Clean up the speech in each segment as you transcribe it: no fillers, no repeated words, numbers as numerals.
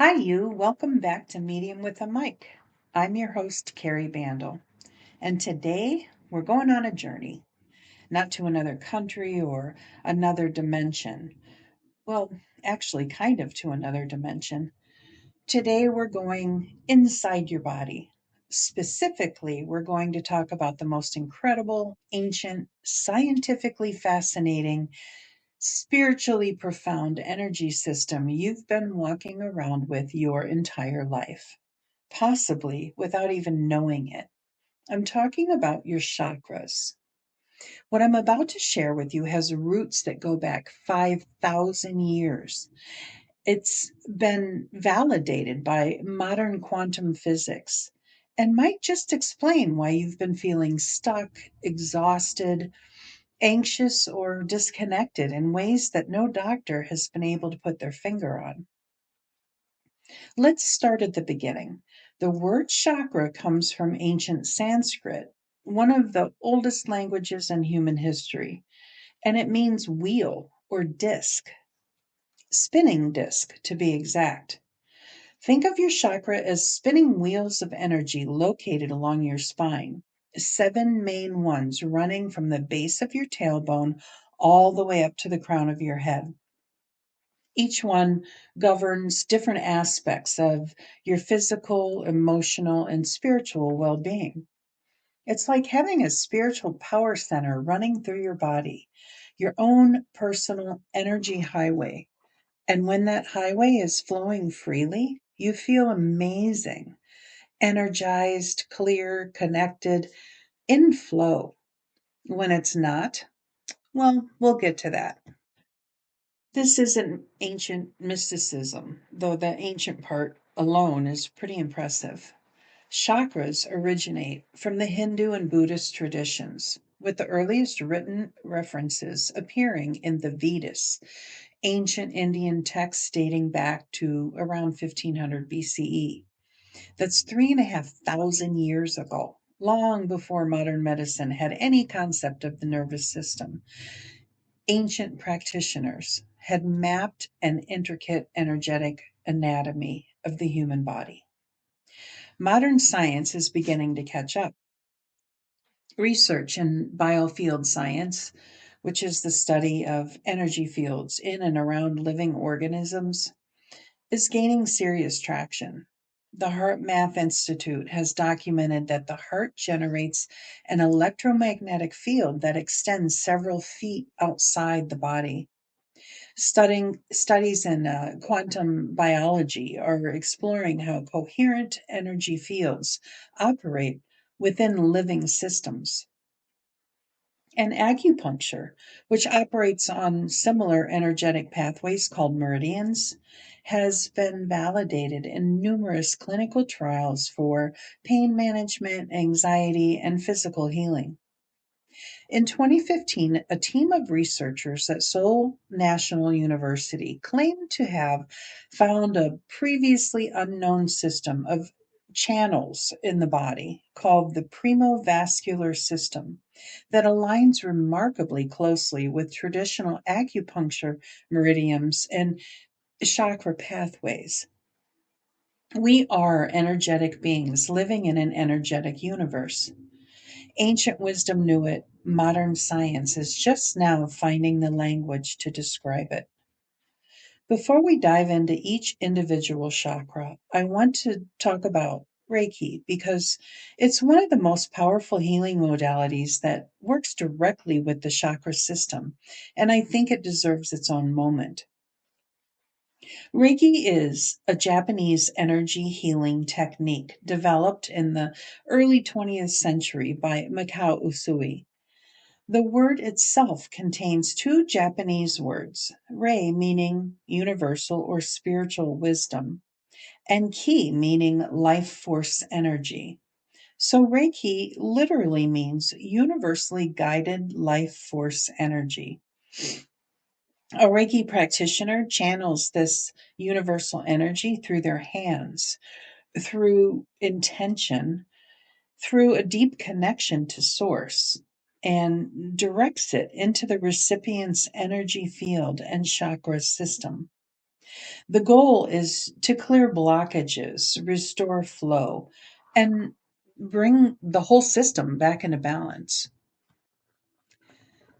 Hi, you. Welcome back to Medium with a Mic. I'm your host, Kari Bandel, and today we're going on a journey, not to another country or another dimension. Well, actually, kind of to another dimension. Today we're going inside your body. Specifically, we're going to talk about the most incredible, ancient, scientifically fascinating, spiritually profound energy system you've been walking around with your entire life, possibly without even knowing it. I'm talking about your chakras. What I'm about to share with you has roots that go back 5,000 years. It's been validated by modern quantum physics and might just explain why you've been feeling stuck, exhausted, anxious, or disconnected in ways that no doctor has been able to put their finger on. Let's start at the beginning. The word chakra comes from ancient Sanskrit, one of the oldest languages in human history, and it means wheel or disc, spinning disc to be exact. Think of your chakra as spinning wheels of energy located along your spine, 7 main ones running from the base of your tailbone all the way up to the crown of your head. Each one governs different aspects of your physical, emotional, and spiritual well being. It's like having a spiritual power center running through your body, your own personal energy highway. And when that highway is flowing freely, you feel amazing, energized, clear, connected, in flow. When it's not, well, we'll get to that. This isn't ancient mysticism, though the ancient part alone is pretty impressive. Chakras originate from the Hindu and Buddhist traditions, with the earliest written references appearing in the Vedas, ancient Indian texts dating back to around 1500 BCE. That's 3,500 years ago, long before modern medicine had any concept of the nervous system. Ancient practitioners had mapped an intricate energetic anatomy of the human body. Modern science is beginning to catch up. Research in biofield science, which is the study of energy fields in and around living organisms, is gaining serious traction. The Heart Math Institute has documented that the heart generates an electromagnetic field that extends several feet outside the body. Studies in quantum biology are exploring how coherent energy fields operate within living systems. And acupuncture, which operates on similar energetic pathways called meridians, has been validated in numerous clinical trials for pain management, anxiety, and physical healing. In 2015, a team of researchers at Seoul National University claimed to have found a previously unknown system of channels in the body called the premovascular system that aligns remarkably closely with traditional acupuncture meridians and chakra pathways. We are energetic beings living in an energetic universe. Ancient wisdom knew it. Modern science is just now finding the language to describe it. Before we dive into each individual chakra, I want to talk about Reiki because it's one of the most powerful healing modalities that works directly with the chakra system, and I think it deserves its own moment. Reiki is a Japanese energy healing technique developed in the early 20th century by Mikao Usui. The word itself contains two Japanese words, rei meaning universal or spiritual wisdom, and ki meaning life force energy. So Reiki literally means universally guided life force energy. A Reiki practitioner channels this universal energy through their hands, through intention, through a deep connection to source, and directs it into the recipient's energy field and chakra system. The goal is to clear blockages, restore flow, and bring the whole system back into balance.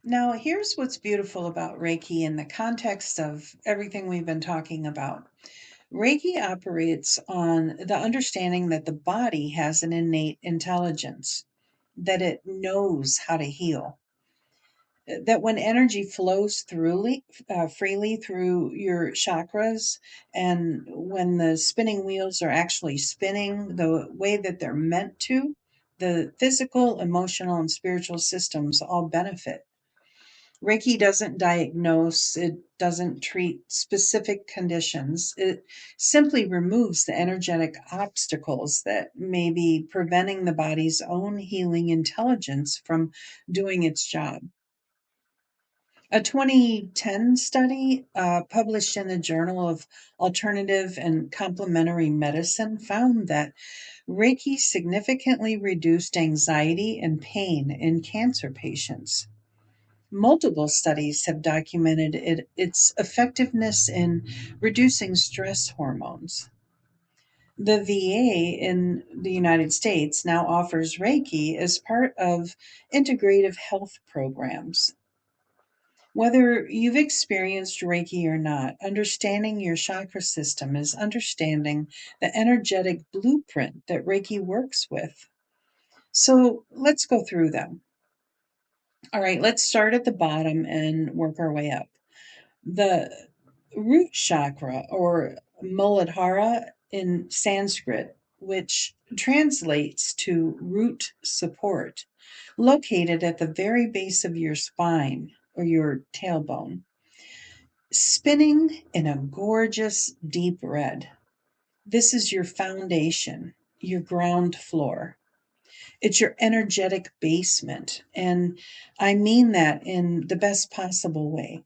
Now, here's what's beautiful about Reiki in the context of everything we've been talking about. Reiki operates on the understanding that the body has an innate intelligence, that it knows how to heal, that when energy flows freely through your chakras, and when the spinning wheels are actually spinning the way that they're meant to, the physical, emotional, and spiritual systems all benefit. Reiki doesn't diagnose, it doesn't treat specific conditions. It simply removes the energetic obstacles that may be preventing the body's own healing intelligence from doing its job. A 2010 study published in the Journal of Alternative and Complementary Medicine found that Reiki significantly reduced anxiety and pain in cancer patients. Multiple studies have documented its effectiveness in reducing stress hormones. The VA in the United States now offers Reiki as part of integrative health programs. Whether you've experienced Reiki or not, understanding your chakra system is understanding the energetic blueprint that Reiki works with. So let's go through them. All right, let's start at the bottom and work our way up. The root chakra, or Muladhara in Sanskrit, which translates to root support, located at the very base of your spine or your tailbone, spinning in a gorgeous deep red. This is your foundation, your ground floor. It's your energetic basement. And I mean that in the best possible way.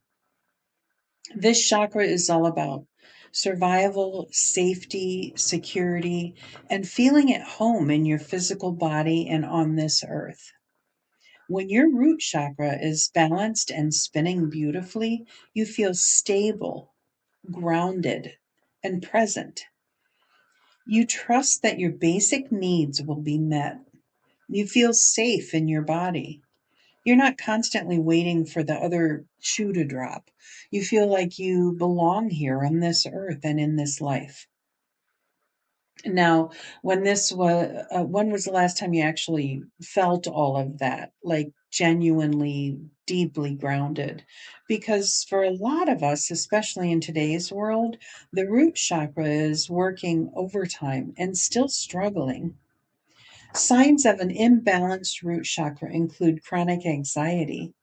This chakra is all about survival, safety, security, and feeling at home in your physical body and on this earth. When your root chakra is balanced and spinning beautifully, you feel stable, grounded, and present. You trust that your basic needs will be met. You feel safe in your body. You're not constantly waiting for the other shoe to drop. You feel like you belong here on this earth and in this life. Now, when was the last time you actually felt all of that, like genuinely, deeply grounded? Because for a lot of us, especially in today's world, the root chakra is working overtime and still struggling. Signs of an imbalanced root chakra include chronic anxiety,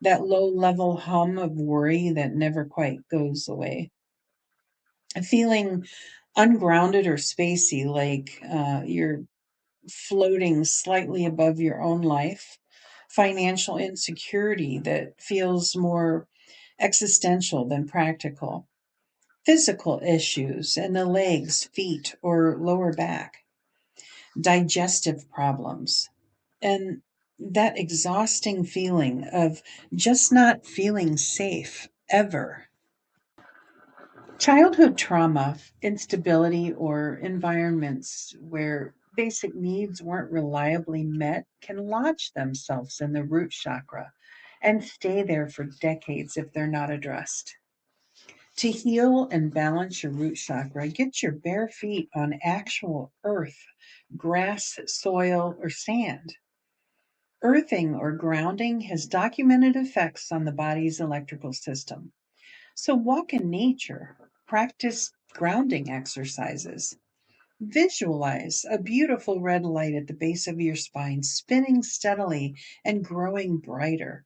that low level hum of worry that never quite goes away, feeling ungrounded or spacey, like you're floating slightly above your own life, financial insecurity that feels more existential than practical, physical issues in the legs, feet, or lower back, digestive problems, and that exhausting feeling of just not feeling safe ever. Childhood trauma, instability, or environments where basic needs weren't reliably met can lodge themselves in the root chakra and stay there for decades if they're not addressed. To heal and balance your root chakra, get your bare feet on actual earth, grass, soil, or sand. Earthing or grounding has documented effects on the body's electrical system. So walk in nature, practice grounding exercises. Visualize a beautiful red light at the base of your spine, spinning steadily and growing brighter.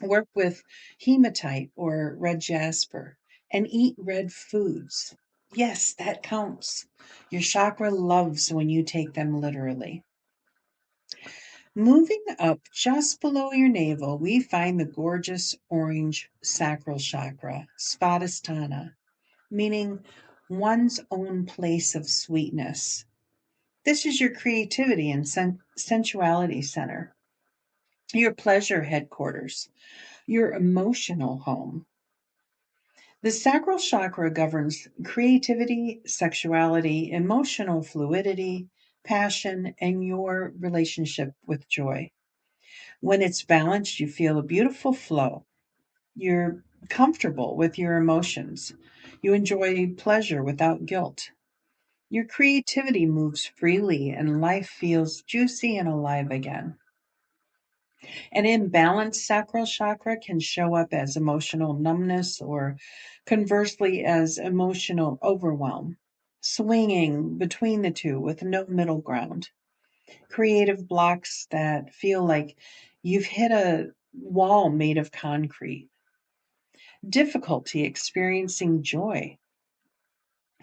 Work with hematite or red jasper and eat red foods. Yes, that counts. Your chakra loves when you take them literally. Moving up just below your navel, we find the gorgeous orange sacral chakra, Svadhisthana, meaning one's own place of sweetness. This is your creativity and sensuality center, your pleasure headquarters, your emotional home. The sacral chakra governs creativity, sexuality, emotional fluidity, passion, and your relationship with joy. When it's balanced, you feel a beautiful flow. You're comfortable with your emotions. You enjoy pleasure without guilt. Your creativity moves freely and life feels juicy and alive again. An imbalanced sacral chakra can show up as emotional numbness or conversely as emotional overwhelm, swinging between the two with no middle ground. Creative blocks that feel like you've hit a wall made of concrete. Difficulty experiencing joy.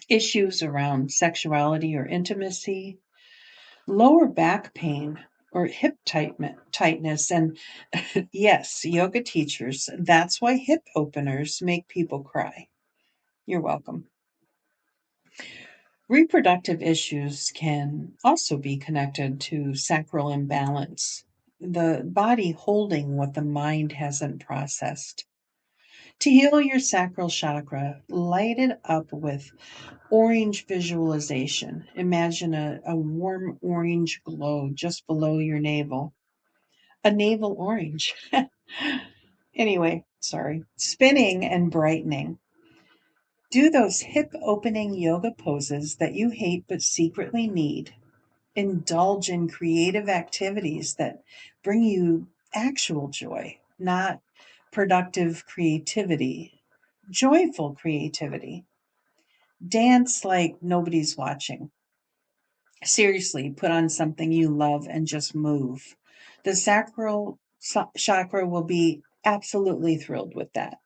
Issues around sexuality or intimacy, lower back pain or hip tightness. And yes, yoga teachers, that's why hip openers make people cry. You're welcome. Reproductive issues can also be connected to sacral imbalance, the body holding what the mind hasn't processed. To heal your sacral chakra, light it up with orange visualization. Imagine a warm orange glow just below your navel. A navel orange. Anyway, sorry. Spinning and brightening. Do those hip opening yoga poses that you hate but secretly need. Indulge in creative activities that bring you actual joy, not productive creativity, joyful creativity. Dance like nobody's watching. Seriously, put on something you love and just move. The sacral chakra will be absolutely thrilled with that.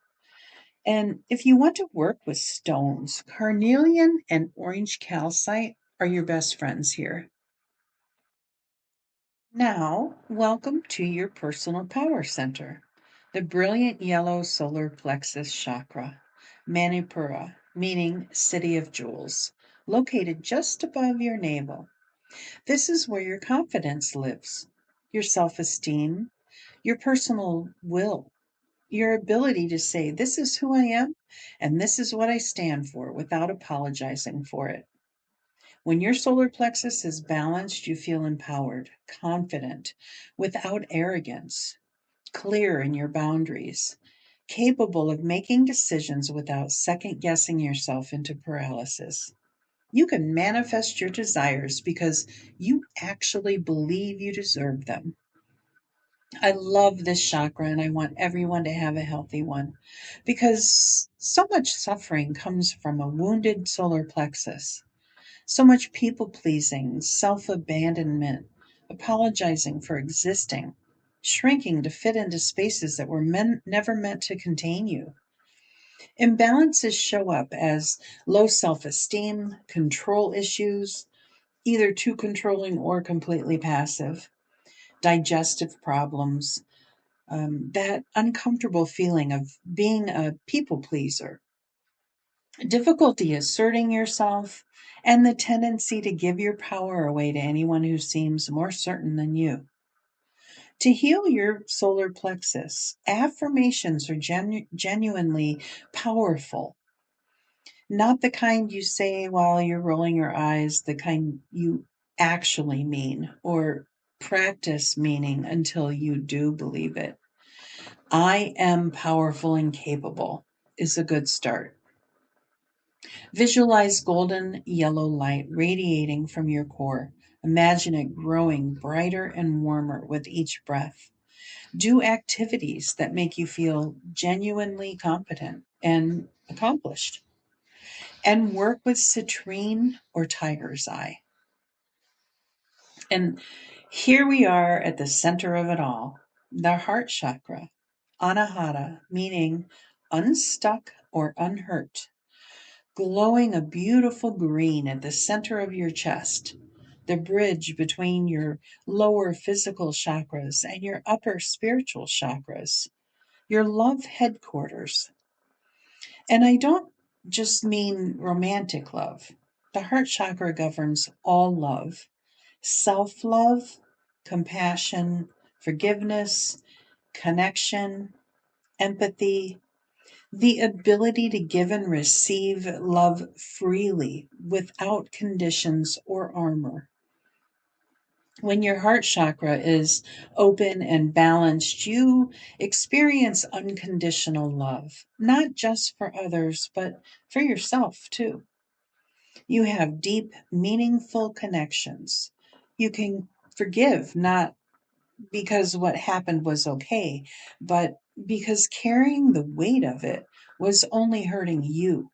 And if you want to work with stones, carnelian and orange calcite are your best friends here. Now, welcome to your personal power center, the brilliant yellow solar plexus chakra, Manipura, meaning city of jewels, located just above your navel. This is where your confidence lives, your self esteem, your personal will, your ability to say, "This is who I am, and this is what I stand for," without apologizing for it. When your solar plexus is balanced, you feel empowered, confident, without arrogance, clear in your boundaries, capable of making decisions without second guessing yourself into paralysis. You can manifest your desires because you actually believe you deserve them. I love this chakra and I want everyone to have a healthy one because so much suffering comes from a wounded solar plexus. So much people pleasing, self abandonment, apologizing for existing, shrinking to fit into spaces that were never meant to contain you. Imbalances show up as low self esteem, control issues, either too controlling or completely passive, digestive problems, that uncomfortable feeling of being a people pleaser, difficulty asserting yourself, and the tendency to give your power away to anyone who seems more certain than you. To heal your solar plexus, affirmations are genuinely powerful. Not the kind you say while you're rolling your eyes, the kind you actually mean or practice meaning until you do believe it. I am powerful and capable is a good start. Visualize golden yellow light radiating from your core. Imagine it growing brighter and warmer with each breath. Do activities that make you feel genuinely competent and accomplished. And work with citrine or tiger's eye. And here we are at the center of it all, the heart chakra, anahata, meaning unstuck or unhurt, glowing a beautiful green at the center of your chest, the bridge between your lower physical chakras and your upper spiritual chakras, your love headquarters. And I don't just mean romantic love. The heart chakra governs all love, self love, compassion, forgiveness, connection, empathy, The ability to give and receive love freely without conditions or armor. When your heart chakra is open and balanced, you experience unconditional love, not just for others, but for yourself too. You have deep, meaningful connections. You can forgive, not because what happened was okay, but because carrying the weight of it was only hurting you.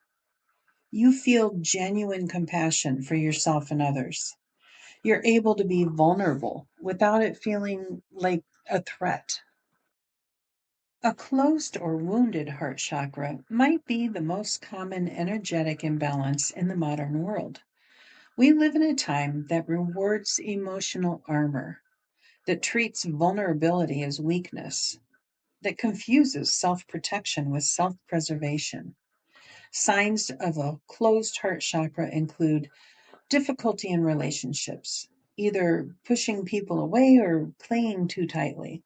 You feel genuine compassion for yourself and others. You're able to be vulnerable without it feeling like a threat. A closed or wounded heart chakra might be the most common energetic imbalance in the modern world. We live in a time that rewards emotional armor, that treats vulnerability as weakness, that confuses self protection with self preservation. Signs of a closed heart chakra include difficulty in relationships, either pushing people away or clinging too tightly,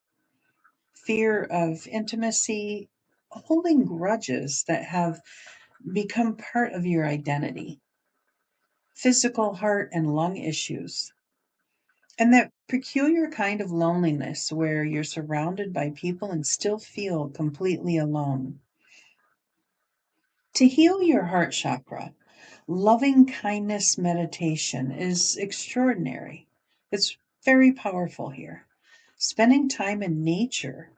fear of intimacy, holding grudges that have become part of your identity, physical heart and lung issues, and that peculiar kind of loneliness where you're surrounded by people and still feel completely alone. To heal your heart chakra, loving kindness meditation is extraordinary. It's very powerful here. Spending time in nature,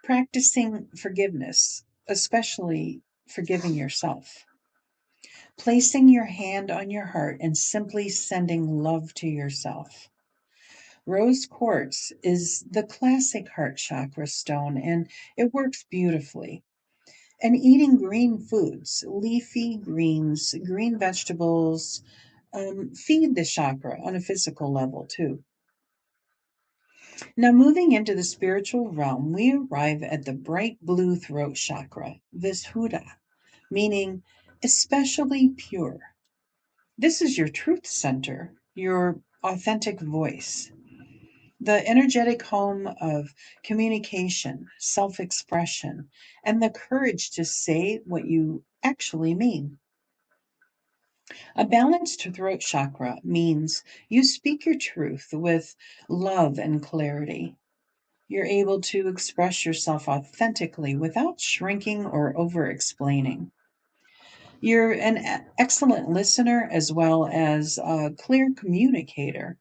practicing forgiveness, especially forgiving yourself, placing your hand on your heart and simply sending love to yourself. Rose quartz is the classic heart chakra stone and it works beautifully. And eating green foods, leafy greens, green vegetables, feed the chakra on a physical level too. Now, moving into the spiritual realm, we arrive at the bright blue throat chakra, Vishuddha, meaning especially pure. This is your truth center, your authentic voice, the energetic home of communication, self expression, and the courage to say what you actually mean. A balanced throat chakra means you speak your truth with love and clarity. You're able to express yourself authentically without shrinking or over explaining. You're an excellent listener as well as a clear communicator.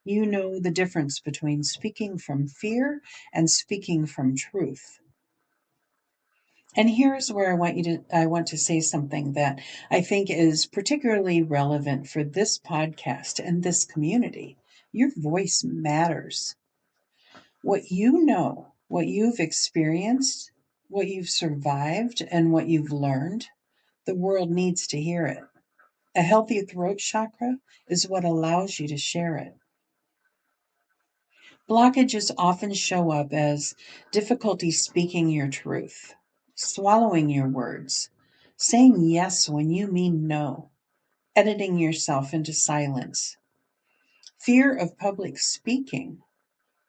You know the difference between speaking from fear and speaking from truth. And here's where I want to say something that I think is particularly relevant for this podcast and this community. Your voice matters. What you know, what you've experienced, what you've survived, and what you've learned, the world needs to hear it. A healthy throat chakra is what allows you to share it. Blockages often show up as difficulty speaking your truth, swallowing your words, saying yes when you mean no, editing yourself into silence, fear of public speaking,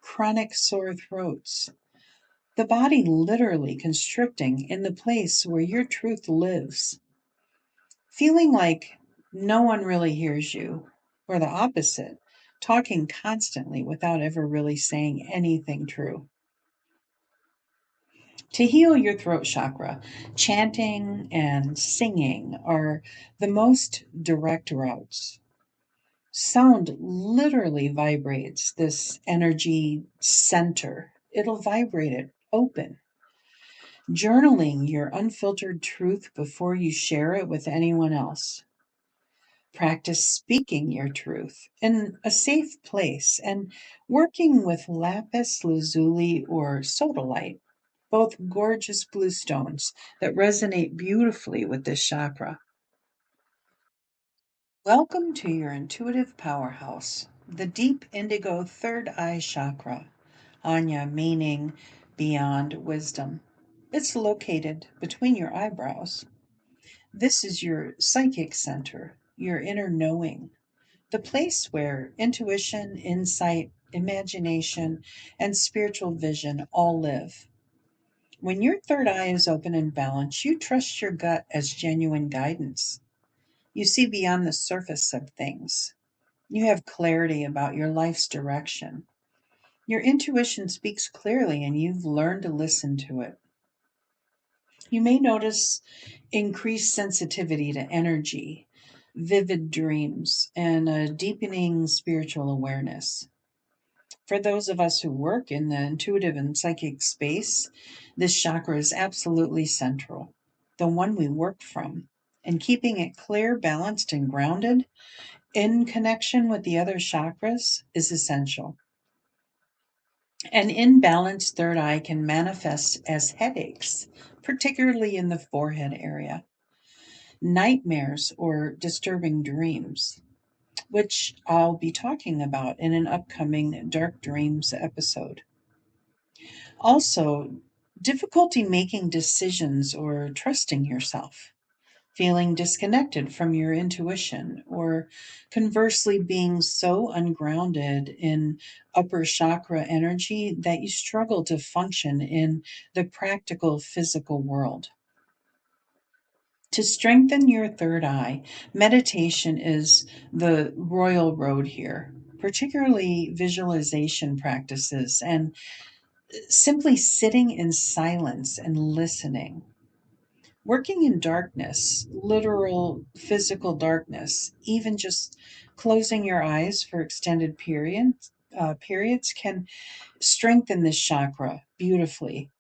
chronic sore throats, the body literally constricting in the place where your truth lives, feeling like no one really hears you, or the opposite, talking constantly without ever really saying anything true. To heal your throat chakra, chanting and singing are the most direct routes. Sound literally vibrates this energy center. It'll vibrate it open. Journaling your unfiltered truth before you share it with anyone else. Practice speaking your truth in a safe place and working with lapis lazuli or sodalite, both gorgeous blue stones that resonate beautifully with this chakra. Welcome to your intuitive powerhouse, the deep indigo third eye chakra, Anya meaning beyond wisdom. It's located between your eyebrows. This is your psychic center, your inner knowing, the place where intuition, insight, imagination, and spiritual vision all live. When your third eye is open and balanced, you trust your gut as genuine guidance. You see beyond the surface of things. You have clarity about your life's direction. Your intuition speaks clearly, and you've learned to listen to it. You may notice increased sensitivity to energy, vivid dreams, and a deepening spiritual awareness. For those of us who work in the intuitive and psychic space, this chakra is absolutely central, the one we work from. And keeping it clear, balanced, and grounded in connection with the other chakras is essential. An imbalanced third eye can manifest as headaches, particularly in the forehead area, nightmares, or disturbing dreams, which I'll be talking about in an upcoming Dark Dreams episode. Also, difficulty making decisions or trusting yourself, feeling disconnected from your intuition, or conversely, being so ungrounded in upper chakra energy that you struggle to function in the practical physical world. To strengthen your third eye, meditation is the royal road here, particularly visualization practices and simply sitting in silence and listening. Working in darkness, literal physical darkness, even just closing your eyes for extended periods can strengthen this chakra beautifully.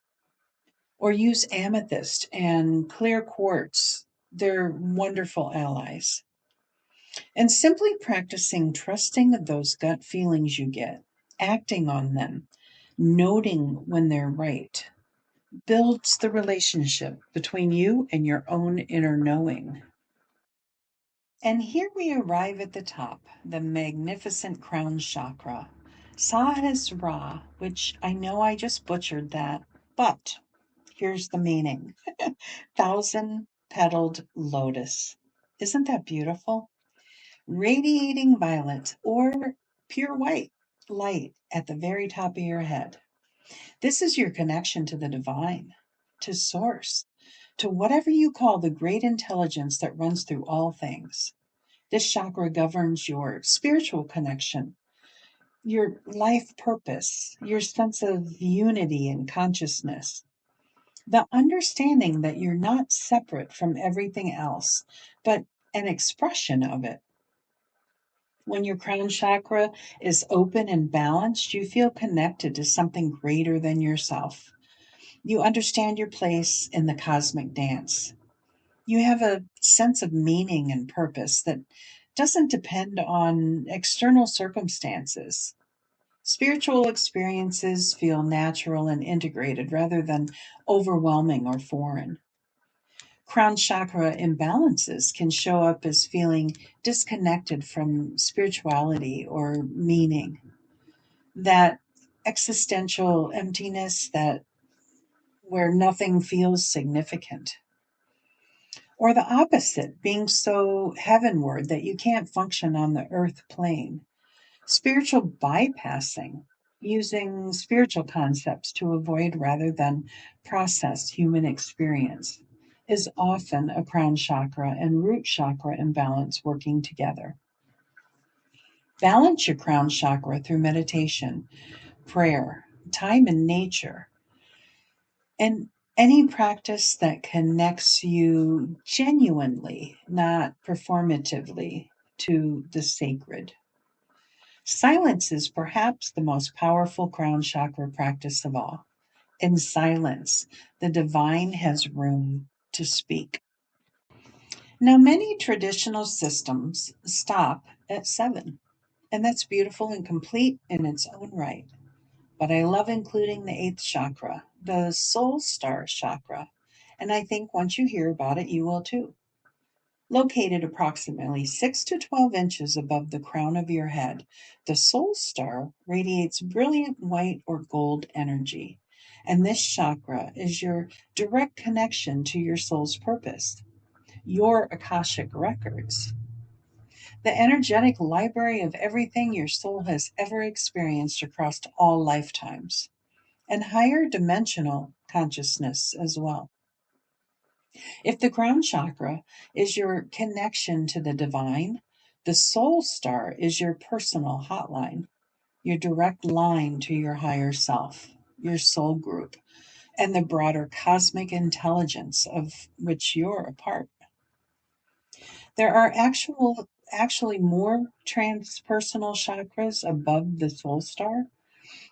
Or use amethyst and clear quartz. They're wonderful allies. And simply practicing trusting those gut feelings you get, acting on them, noting when they're right, builds the relationship between you and your own inner knowing. And here we arrive at the top, the magnificent crown chakra, Sahasrara, which I know I just butchered that, but here's the meaning. Thousand petaled lotus. Isn't that beautiful? Radiating violet or pure white light at the very top of your head. This is your connection to the divine, to source, to whatever you call the great intelligence that runs through all things. This chakra governs your spiritual connection, your life purpose, your sense of unity and consciousness, the understanding that you're not separate from everything else, but an expression of it. When your crown chakra is open and balanced, you feel connected to something greater than yourself. You understand your place in the cosmic dance. You have a sense of meaning and purpose that doesn't depend on external circumstances. Spiritual experiences feel natural and integrated rather than overwhelming or foreign. Crown chakra imbalances can show up as feeling disconnected from spirituality or meaning. That existential emptiness that where nothing feels significant. Or the opposite, being so heavenward that you can't function on the earth plane. Spiritual bypassing, using spiritual concepts to avoid rather than process human experience, is often a crown chakra and root chakra imbalance working together. Balance your crown chakra through meditation, prayer, time in nature, and any practice that connects you genuinely, not performatively, to the sacred. Silence is perhaps the most powerful crown chakra practice of all. In silence, the divine has room to speak. Now, many traditional systems stop at 7, and that's beautiful and complete in its own right. But I love including the 8th chakra, the soul star chakra, and I think once you hear about it, you will too. Located approximately 6 to 12 inches above the crown of your head, the soul star radiates brilliant white or gold energy. And this chakra is your direct connection to your soul's purpose, your Akashic records, the energetic library of everything your soul has ever experienced across all lifetimes. And higher dimensional consciousness as well. If the crown chakra is your connection to the divine, the soul star is your personal hotline, your direct line to your higher self, your soul group, and the broader cosmic intelligence of which you're a part. There are actually more transpersonal chakras above the soul star,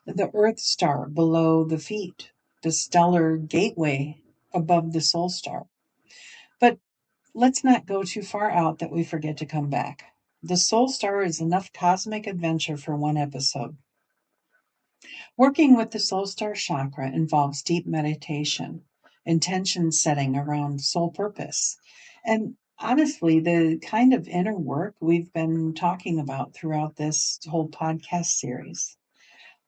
the earth star below the feet, the stellar gateway above the soul star. But let's not go too far out that we forget to come back. The soul star is enough cosmic adventure for one episode. Working with the soul star chakra involves deep meditation, intention setting around soul purpose, and honestly, the kind of inner work we've been talking about throughout this whole podcast series.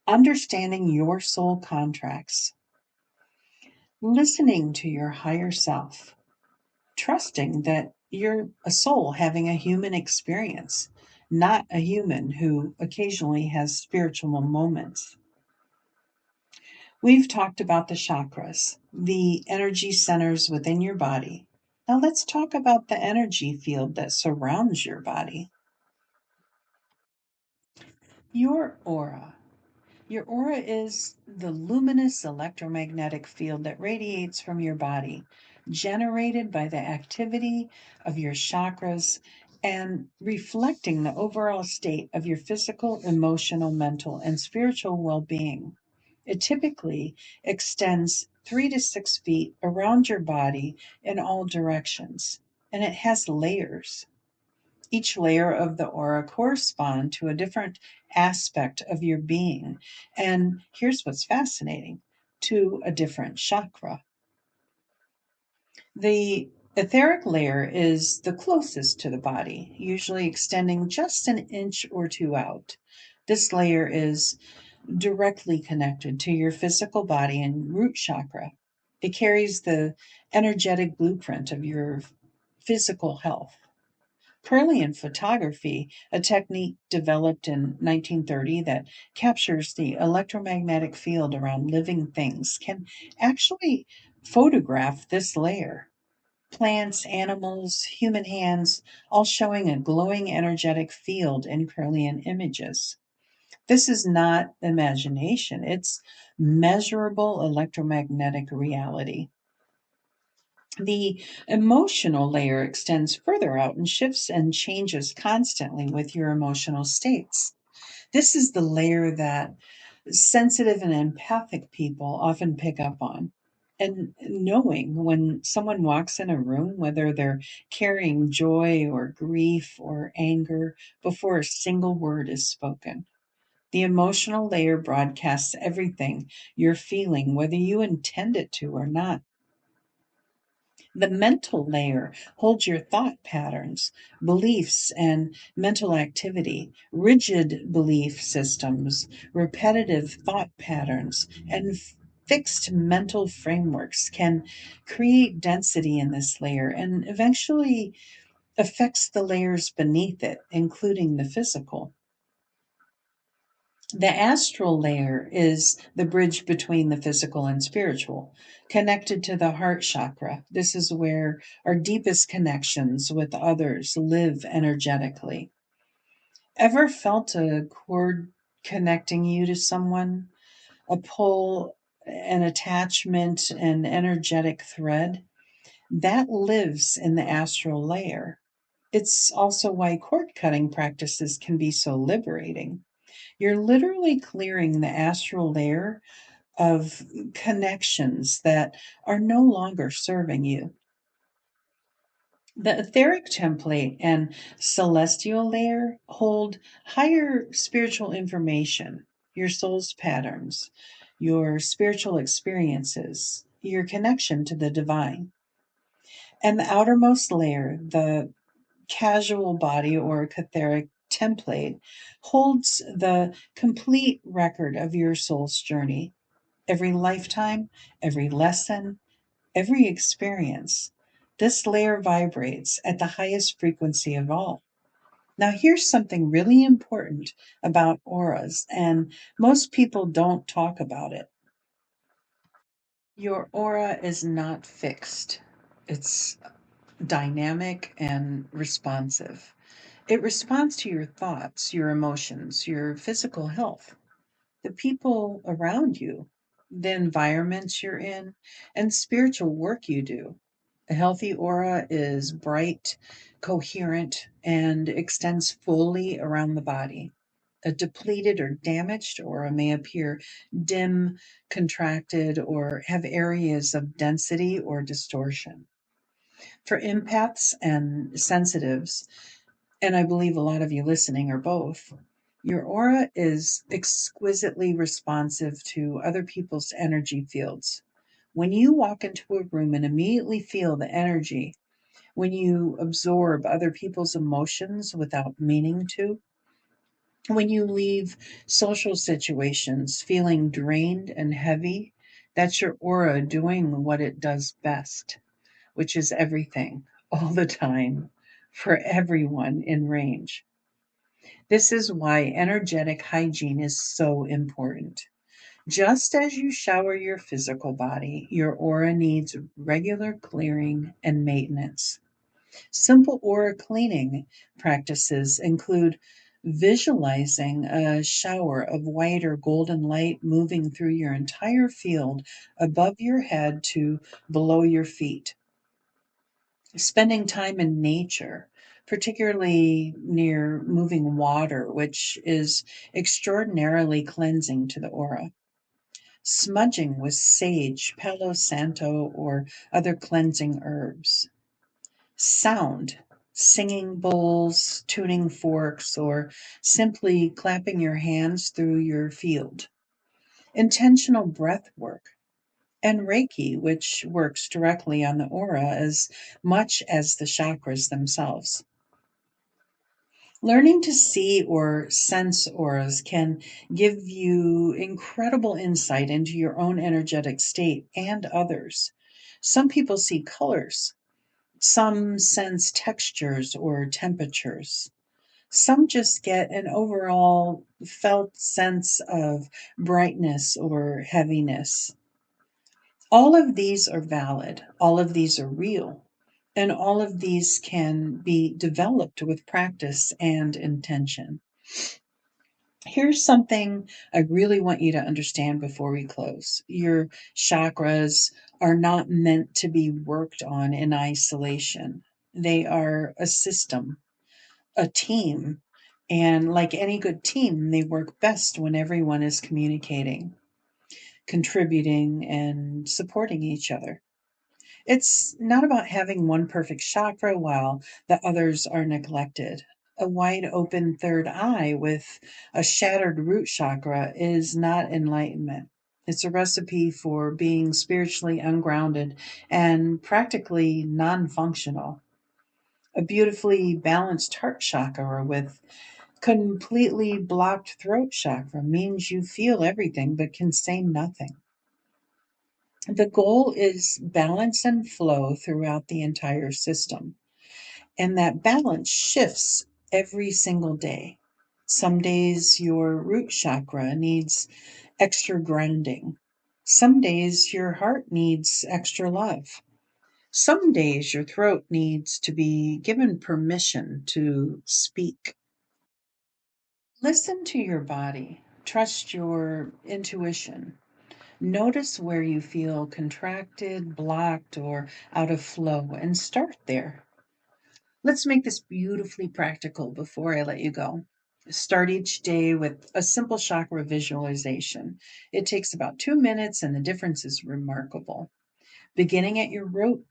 Understanding your soul contracts, listening to your higher self, trusting that you're a soul having a human experience, not a human who occasionally has spiritual moments. We've talked about the chakras, the energy centers within your body. Now let's talk about the energy field that surrounds your body. Your aura. Your aura is the luminous electromagnetic field that radiates from your body, generated by the activity of your chakras and reflecting the overall state of your physical, emotional, mental, and spiritual well being. It typically extends 3 to 6 feet around your body in all directions, and it has layers. Each layer of the aura corresponds to a different aspect of your being. And here's what's fascinating, to a different chakra. The etheric layer is the closest to the body, usually extending just an inch or two out. This layer is directly connected to your physical body and root chakra. It carries the energetic blueprint of your physical health. Kirlian photography, a technique developed in 1930 that captures the electromagnetic field around living things, can actually photograph this layer. Plants, animals, human hands, all showing a glowing energetic field in Kirlian images. This is not imagination, it's measurable electromagnetic reality. The emotional layer extends further out and shifts and changes constantly with your emotional states. This is the layer that sensitive and empathic people often pick up on. And knowing when someone walks in a room, whether they're carrying joy or grief or anger, before a single word is spoken. The emotional layer broadcasts everything you're feeling, whether you intend it to or not. The mental layer holds your thought patterns, beliefs, and mental activity. Rigid belief systems, repetitive thought patterns, and fixed mental frameworks can create density in this layer and eventually affects the layers beneath it, including the physical. The astral layer is the bridge between the physical and spiritual, connected to the heart chakra. This is where our deepest connections with others live energetically. Ever felt a cord connecting you to someone? A pull, an attachment, an energetic thread? That lives in the astral layer. It's also why cord cutting practices can be so liberating. You're literally clearing the astral layer of connections that are no longer serving you. The etheric template and celestial layer hold higher spiritual information, your soul's patterns, your spiritual experiences, your connection to the divine. And the outermost layer, the casual body or catheric template, holds the complete record of your soul's journey. Every lifetime, every lesson, every experience. This layer vibrates at the highest frequency of all. Now, here's something really important about auras, and most people don't talk about it. Your aura is not fixed, it's dynamic and responsive. It responds to your thoughts, your emotions, your physical health, the people around you, the environments you're in, and spiritual work you do. A healthy aura is bright, coherent, and extends fully around the body. A depleted or damaged aura may appear dim, contracted, or have areas of density or distortion. For empaths and sensitives, and I believe a lot of you listening are both, your aura is exquisitely responsive to other people's energy fields. When you walk into a room and immediately feel the energy, when you absorb other people's emotions without meaning to, when you leave social situations feeling drained and heavy, that's your aura doing what it does best, which is everything, all the time, for everyone in range. This is why energetic hygiene is so important. Just as you shower your physical body, your aura needs regular clearing and maintenance. Simple aura cleaning practices include visualizing a shower of white or golden light moving through your entire field above your head to below your feet. Spending time in nature, particularly near moving water, which is extraordinarily cleansing to the aura. Smudging with sage, palo santo, or other cleansing herbs. Sound, singing bowls, tuning forks, or simply clapping your hands through your field. Intentional breath work, and Reiki, which works directly on the aura as much as the chakras themselves. Learning to see or sense auras can give you incredible insight into your own energetic state and others. Some people see colors, some sense textures or temperatures. Some just get an overall felt sense of brightness or heaviness. All of these are valid, all of these are real, and all of these can be developed with practice and intention. Here's something I really want you to understand before we close. Your chakras are not meant to be worked on in isolation. They are a system, a team, and like any good team, they work best when everyone is communicating, contributing, and supporting each other. It's not about having one perfect chakra while the others are neglected. A wide open third eye with a shattered root chakra is not enlightenment. It's a recipe for being spiritually ungrounded and practically non functional. A beautifully balanced heart chakra with completely blocked throat chakra means you feel everything but can say nothing. The goal is balance and flow throughout the entire system. And that balance shifts every single day. Some days your root chakra needs extra grounding. Some days your heart needs extra love. Some days your throat needs to be given permission to speak. Listen to your body. Trust your intuition. Notice where you feel contracted, blocked, or out of flow, and start there. Let's make this beautifully practical before I let you go. Start each day with a simple chakra visualization. It takes about 2 minutes, and the difference is remarkable. Beginning at your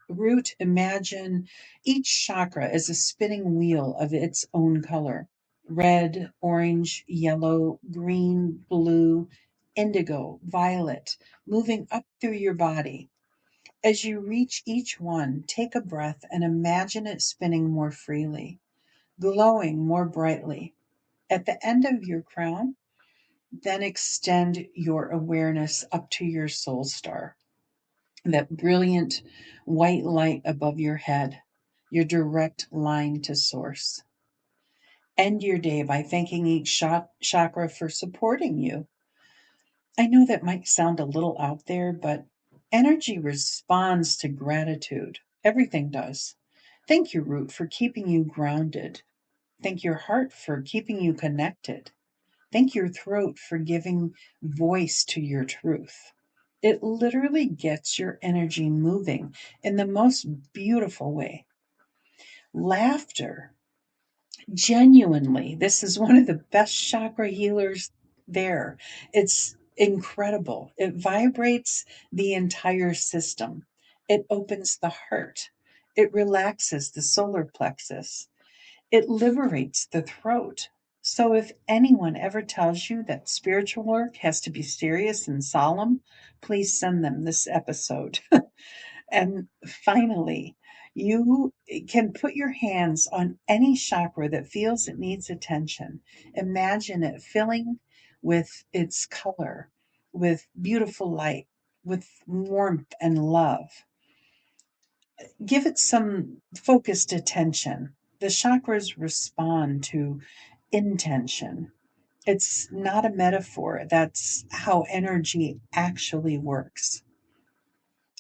root, imagine each chakra as a spinning wheel of its own color: red, orange, yellow, green, blue, indigo, violet, moving up through your body. As you reach each one, take a breath and imagine it spinning more freely, glowing more brightly. At the end of your crown, then extend your awareness up to your soul star, that brilliant white light above your head, your direct line to source. End your day by thanking each chakra for supporting you. I know that might sound a little out there, but Energy responds to gratitude. Everything does. Thank your root for keeping you grounded. Thank your heart for keeping you connected. Thank your throat for giving voice to your truth. It literally gets your energy moving in the most beautiful way. Laughter, genuinely, this is one of the best chakra healers there. It's incredible. It vibrates the entire system, it opens the heart, it relaxes the solar plexus, it liberates the throat. So, if anyone ever tells you that spiritual work has to be serious and solemn, please send them this episode. And finally, you can put your hands on any chakra that feels it needs attention. Imagine it filling with its color, with beautiful light, with warmth and love. Give it some focused attention. The chakras respond to intention. It's not a metaphor, that's how energy actually works.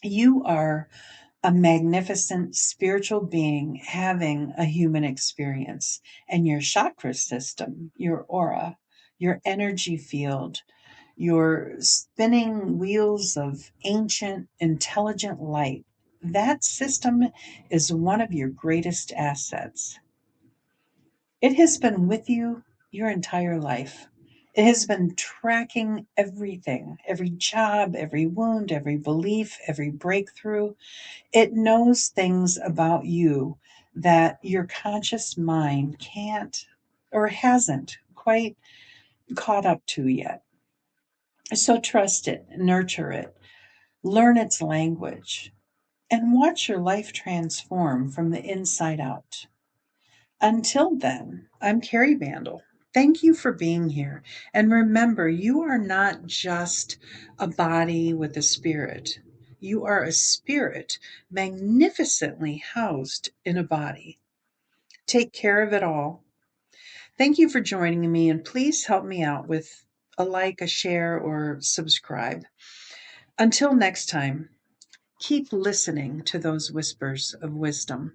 You are a magnificent spiritual being having a human experience, and your chakra system, your aura, your energy field, your spinning wheels of ancient, intelligent light, that system is one of your greatest assets. It has been with you your entire life. It has been tracking everything, every job, every wound, every belief, every breakthrough. It knows things about you that your conscious mind can't or hasn't quite caught up to yet. So trust it, nurture it, learn its language, and watch your life transform from the inside out. Until then, I'm Kari Bandel. Thank you for being here. And remember, you are not just a body with a spirit. You are a spirit magnificently housed in a body. Take care of it all. Thank you for joining me, and please help me out with a like, a share, or subscribe. Until next time, keep listening to those whispers of wisdom.